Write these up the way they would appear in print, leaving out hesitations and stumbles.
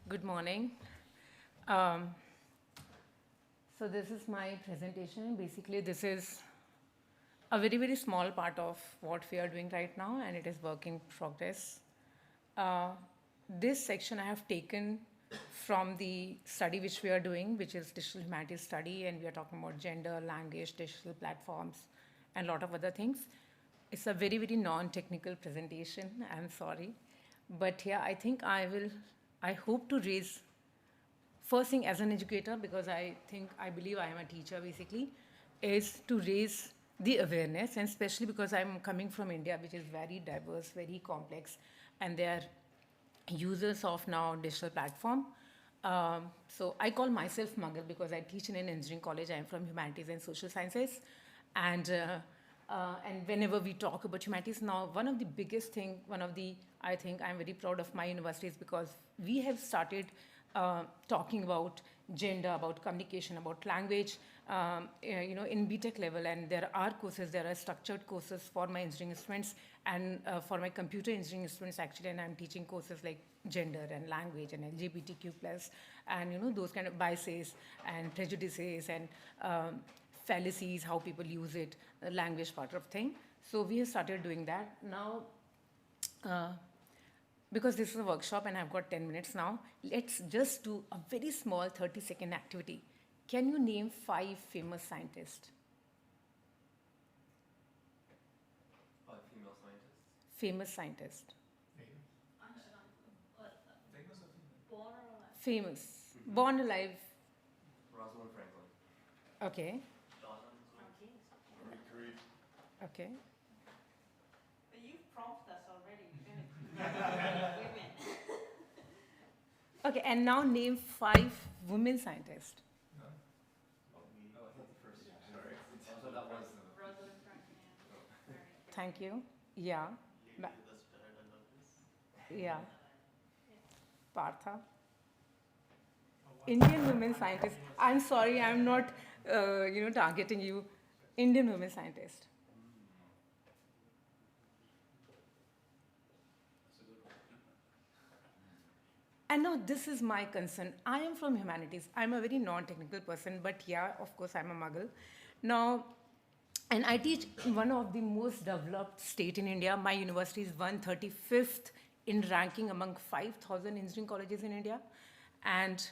Good morning. Um, so this is my presentation. Basically, this is a very, very small part of what we are doing right now, and it is work in progress. Uh, this section I have taken from the study which we are doing, which is digital humanities study, and we are talking about gender, language, digital platforms, and a lot of other things. It's a very, very non-technical presentation. I'm sorry. But yeah, I hope to raise first thing as an educator, because I believe I am a teacher basically, is to raise the awareness, and especially because I'm coming from India, which is very diverse, very complex, and they are users of now digital platform. So I call myself Muggle because I teach in an engineering college. I'm from humanities and social sciences, and whenever we talk about humanities now, one of the biggest thing, one of the I think I'm very proud of my university is because we have started talking about gender, about communication, about language, in BTech level. And there are courses, there are structured courses for my engineering students and for my computer engineering students actually. And I'm teaching courses like gender and language and LGBTQ plus, and those kind of biases and prejudices and fallacies, how people use it, the language part of thing. So we have started doing that now. Uh, because this is a workshop and I've got 10 minutes now, let's just do a very small 30-second activity. Can you name 5 famous scientists? Five female scientists. Famous scientists. Famous or female? Famous. Mhm. Born alive. Rosalind Franklin. Okay. Marie Curie. Okay. But you've prompted us already. You're gonna women. Okay, and now name 5 women scientists. No? Oh, I think the first. Sorry. So that was. Rosalind Franklin. Thank you. Yeah. Ma- yeah. Partha. Indian women scientists. I'm sorry, I'm not, targeting you. Indian women scientists. And now this is my concern. I am from humanities. I'm a very non-technical person, but yeah, of course, I'm a muggle. Now, and I teach in one of the most developed state in India. My university is 135th in ranking among 5,000 engineering colleges in India. And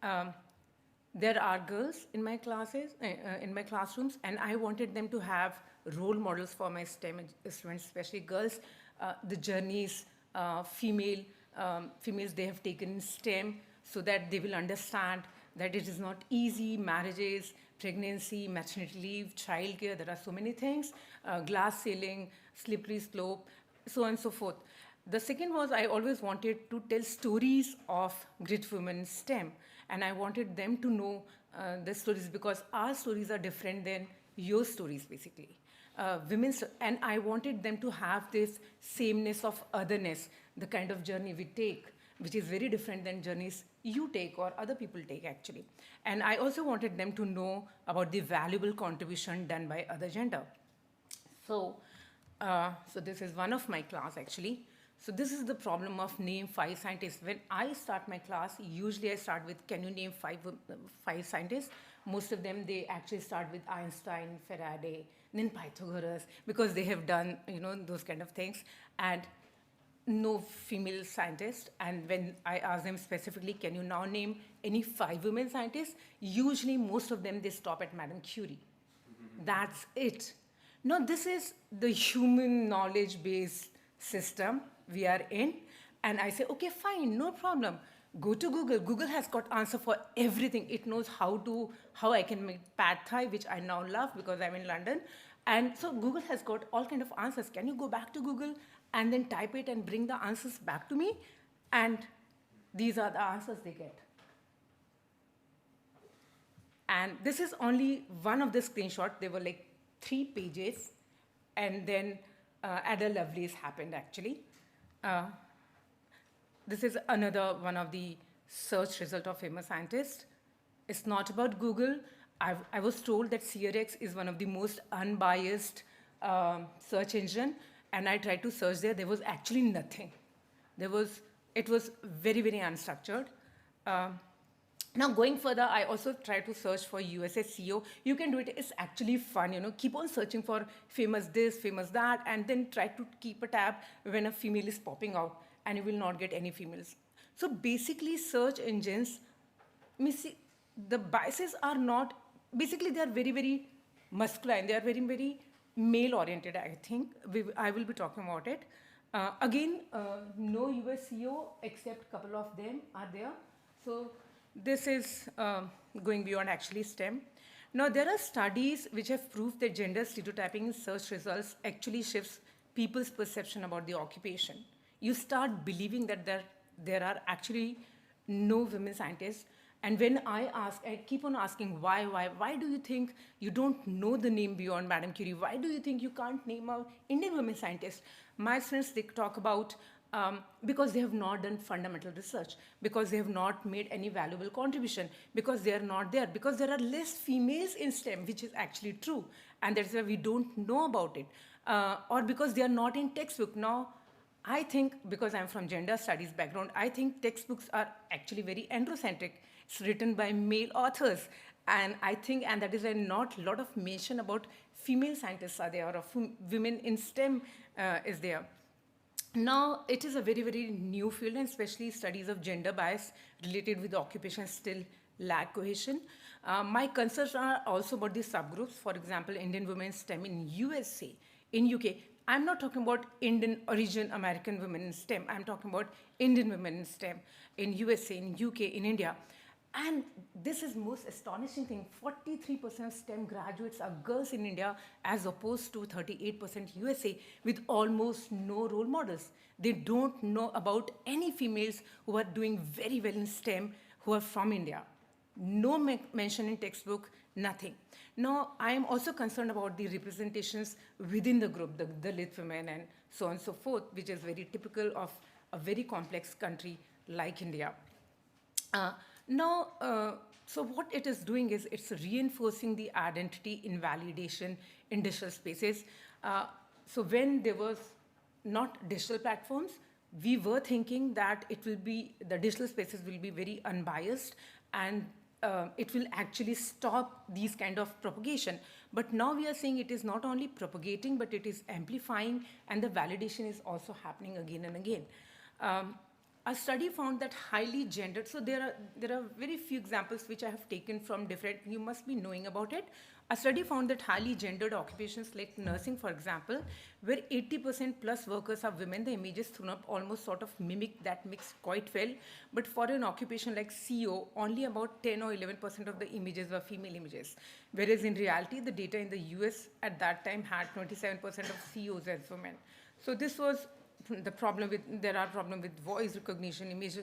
um, there are girls in my classes, in my classrooms, and I wanted them to have role models for my STEM students, especially girls. The journeys females they have taken in STEM, so that they will understand that it is not easy. Marriages, pregnancy, maternity leave, childcare, there are so many things, glass ceiling, slippery slope, so on and so forth. The second was I always wanted to tell stories of great women in STEM, and I wanted them to know the stories, because our stories are different than your stories, basically. And I wanted them to have this sameness of otherness, the kind of journey we take, which is very different than journeys you take or other people take, actually. And I also wanted them to know about the valuable contribution done by other gender. So this is one of my class, actually. So this is the problem of name 5 scientists. When I start my class, usually I start with, can you name 5 scientists? Most of them, they actually start with Einstein, Faraday, then Pythagoras, because they have done, those kind of things. And no female scientist. And when I ask them specifically, can you now name any 5 women scientists? Usually, most of them, they stop at Madame Curie. That's it. No, this is the human knowledge based system we are in. And I say, okay, fine, no problem. Go to Google. Google has got answer for everything. It knows how I can make pad thai, which I now love because I'm in London. And so Google has got all kind of answers. Can you go back to Google and then type it and bring the answers back to me? And these are the answers they get. And this is only one of the screenshots. There were like 3 pages, and then Ada Lovelace happened, actually. Uh, this is another one of the search result of famous scientists. It's not about Google. I was told that CRX is one of the most unbiased search engine, and I tried to search there. There was actually nothing. There was it was very, very unstructured. Um, Now, going further, I also try to search for USA SEO. You can do it. It's actually fun, Keep on searching for famous this, famous that, and then try to keep a tab when a female is popping out, and you will not get any females. So basically, search engines, see, the biases are not, basically they are very, very masculine. They are very, very male-oriented, I think. I will be talking about it. Again, no US SEO except couple of them are there. So this is going beyond actually STEM. Now, there are studies which have proved that gender stereotyping in search results actually shifts people's perception about the occupation. You start believing that there are actually no women scientists. And when I keep on asking why do you think you don't know the name beyond Madame Curie? Why do you think you can't name an Indian women scientist? My friends, they talk about because they have not done fundamental research, because they have not made any valuable contribution, because they are not there, because there are less females in STEM, which is actually true, and that's why we don't know about it, or because they are not in textbook. Now, I think, because I'm from gender studies background, I think textbooks are actually very androcentric. It's written by male authors, and I think, and that is why not a lot of mention about female scientists are there, or women in STEM is there. Now, it is a very, very new field, and especially studies of gender bias related with occupation still lack cohesion. My concerns are also about the subgroups. For example, Indian women STEM in USA, in UK. I'm not talking about Indian origin American women in STEM. I'm talking about Indian women in STEM in USA, in UK, in India. And this is most astonishing thing. 43% of STEM graduates are girls in India as opposed to 38% USA, with almost no role models. They don't know about any females who are doing very well in STEM who are from India. No mention in textbook, nothing. Now, I am also concerned about the representations within the group, the Dalit women and so on and so forth, which is very typical of a very complex country like India. So what it is doing is it's reinforcing the identity invalidation in digital spaces. So when there was not digital platforms, we were thinking that the digital spaces will be very unbiased, and it will actually stop these kind of propagation. But now we are saying it is not only propagating, but it is amplifying, and the validation is also happening again and again. A study found that highly gendered, so there are very few examples which I have taken from different, you must be knowing about it. A study found that highly gendered occupations like nursing, for example, where 80% plus workers are women, the images thrown up almost sort of mimic that mix quite well. But for an occupation like CEO, only about 10 or 11% of the images were female images. Whereas in reality, the data in the US at that time had 27% of CEOs as women. So this was the problem with, there are problems with voice recognition, image.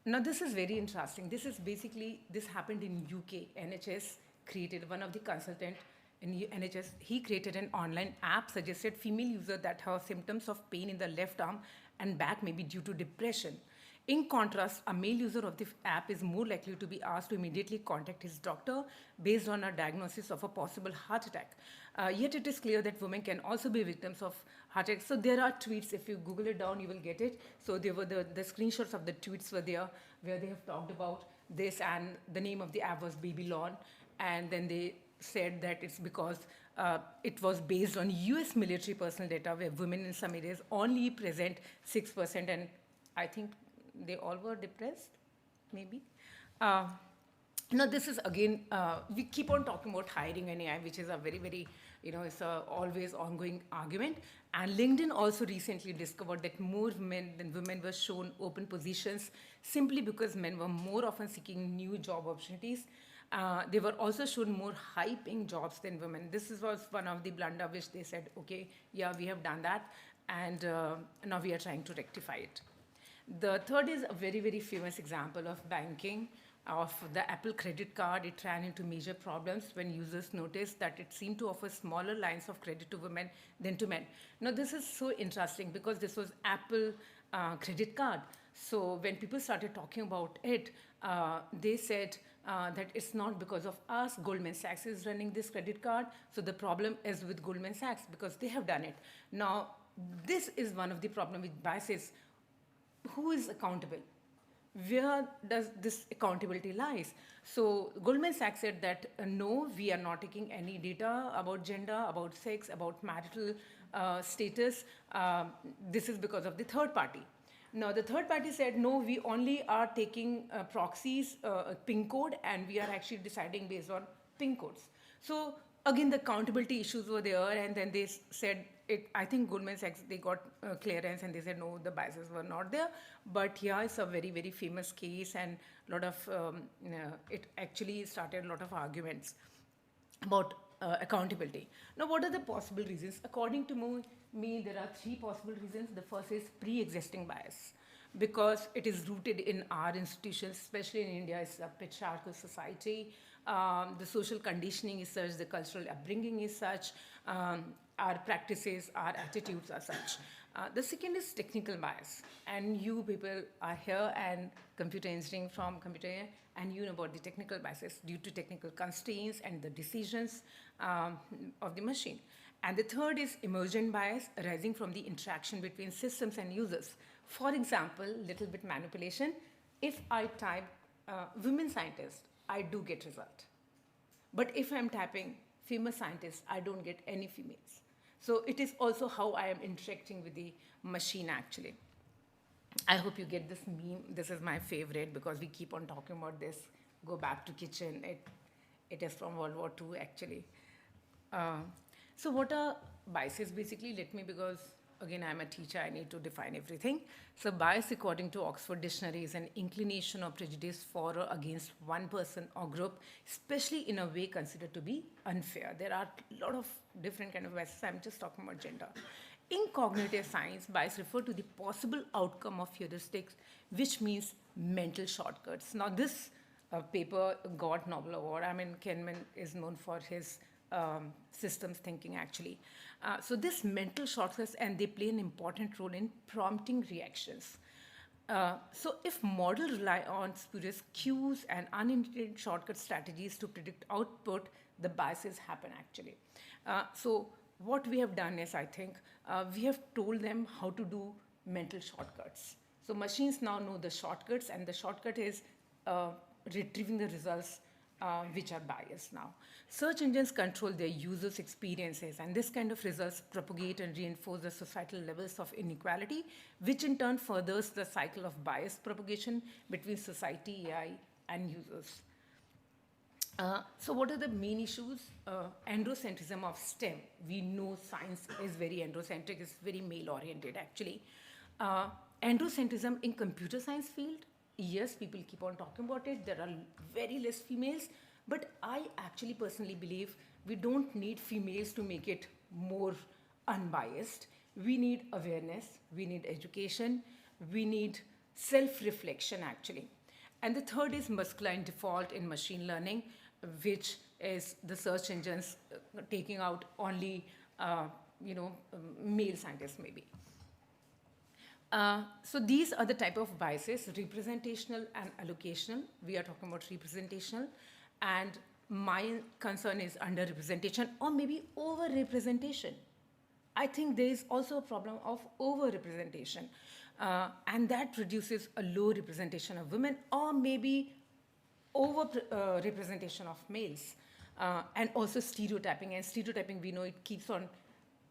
Now this is very interesting. This happened in UK. NHS created, one of the consultant in NHS, he created an online app, suggested female user that have symptoms of pain in the left arm and back may be due to depression. In contrast, a male user of the app is more likely to be asked to immediately contact his doctor based on a diagnosis of a possible heart attack. Yet it is clear that women can also be victims of heart attacks. So there are tweets, if you Google it down, you will get it. So there were the screenshots of the tweets were there, where they have talked about this, and the name of the app was Babylon. And then they said that it's because it was based on US military personal data, where women in some areas only present 6%, and I think they all were depressed, maybe. Now this is again, we keep on talking about hiring and AI, which is a very, very, it's a always ongoing argument. And LinkedIn also recently discovered that more men than women were shown open positions simply because men were more often seeking new job opportunities. They were also shown more high-paying jobs than women. This was one of the blunder which they said, okay, yeah, we have done that, and now we are trying to rectify it. The third is a very, very famous example of banking, of the Apple credit card. It ran into major problems when users noticed that it seemed to offer smaller lines of credit to women than to men. Now, this is so interesting because this was Apple credit card. So when people started talking about it, they said that it's not because of us. Goldman Sachs is running this credit card. So the problem is with Goldman Sachs because they have done it. Now, this is one of the problems with biases. who is accountable? Where does this accountability lies? So Goldman Sachs said that no, we are not taking any data about gender, about sex, about marital status. This is because of the third party. Now the third party said no, we only are taking proxies, PIN code, and we are actually deciding based on PIN codes. So again, the accountability issues were there, and then they said it. I think Goldman Sachs, they got clearance, and they said no, the biases were not there. But yeah, it's a very, very famous case, and a lot of it actually started a lot of arguments about accountability. Now, what are the possible reasons? According to me, there are three possible reasons. The first is pre-existing bias, because it is rooted in our institutions, especially in India. It's a patriarchal society. The social conditioning is such, the cultural upbringing is such, our practices, our attitudes are such. The second is technical bias. And you people are here and computer engineering from computer, and you know about the technical biases due to technical constraints and the decisions of the machine. And the third is emergent bias arising from the interaction between systems and users. For example, little bit manipulation. If I type women scientist, I do get result. But if I'm typing famous scientist, I don't get any females. So it is also how I am interacting with the machine actually. I hope you get this meme. This is my favorite because we keep on talking about this. Go back to kitchen. It is from World War II actually. So what are biases basically? Let me, because again, I'm a teacher, I need to define everything. So bias, according to Oxford Dictionary, is an inclination or prejudice for or against one person or group, especially in a way considered to be unfair. There are a lot of different kind of biases. I'm just talking about gender. In cognitive science, bias refer to the possible outcome of heuristics, which means mental shortcuts. Now, this paper got Nobel Award. I mean, Kahneman is known for his systems thinking actually. So this mental shortcuts, and they play an important role in prompting reactions. So if models rely on spurious cues and unintended shortcut strategies to predict output, the biases happen actually. So what we have done is, I think, we have told them how to do mental shortcuts. So machines now know the shortcuts, and the shortcut is retrieving the results which are biased now. Search engines control their users' experiences, and this kind of results propagate and reinforce the societal levels of inequality, which in turn furthers the cycle of bias propagation between society, AI, and users. So what are the main issues? Androcentrism of STEM. We know science is very androcentric, it's very male-oriented actually. Androcentrism in computer science field, yes, people keep on talking about it. There are very less females, but I actually personally believe we don't need females to make it more unbiased. We need awareness, we need education, we need self-reflection actually. And the third is masculine default in machine learning, which is the search engines taking out only, male scientists maybe. So these are the type of biases, representational and allocational. We are talking about representational. And my concern is underrepresentation or maybe overrepresentation. I think there is also a problem of overrepresentation. And that produces a low representation of women or maybe over representation of males. And also stereotyping. And stereotyping, we know it keeps on,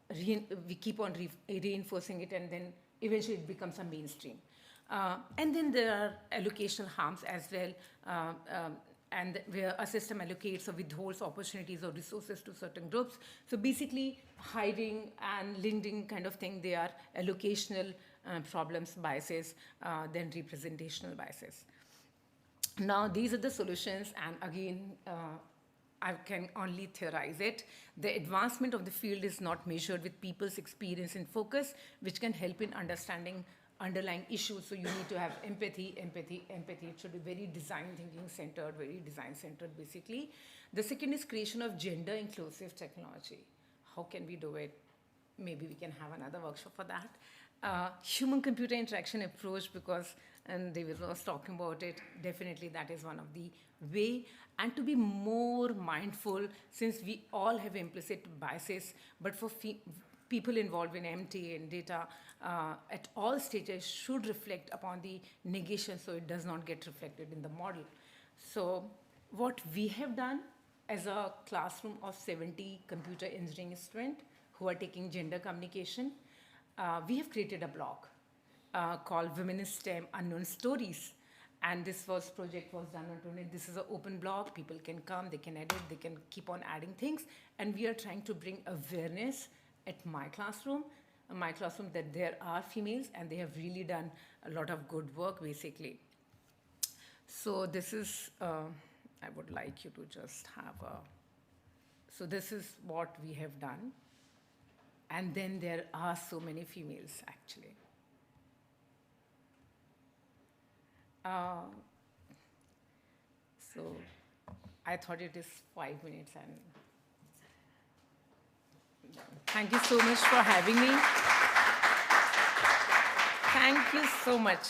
we keep on reinforcing it, and then eventually it becomes a mainstream. And then there are allocational harms as well, and where a system allocates or withholds opportunities or resources to certain groups. So basically, hiring and lending kind of thing, they are allocational problems, biases, then representational biases. Now, these are the solutions, and again, I can only theorize it. The advancement of the field is not measured with people's experience and focus, which can help in understanding underlying issues. So you need to have empathy. It should be very design thinking centered, very design centered basically. The second is creation of gender inclusive technology. How can we do it? Maybe we can have another workshop for that. Human-computer interaction approach, because, and they was talking about it, definitely that is one of the way. And to be more mindful, since we all have implicit biases, but for people involved in MTA and data at all stages should reflect upon the negation so it does not get reflected in the model. So what we have done as a classroom of 70 computer engineering students who are taking gender communication, we have created a blog called Women in STEM Unknown Stories. And this project was done on Tune. This is an open blog. People can come, they can edit, they can keep on adding things. And we are trying to bring awareness at my classroom that there are females and they have really done a lot of good work, basically. So this is, I would like you to just have a, so this is what we have done. And then there are so many females, actually. So I thought it is 5 minutes, and thank you so much for having me. Thank you so much.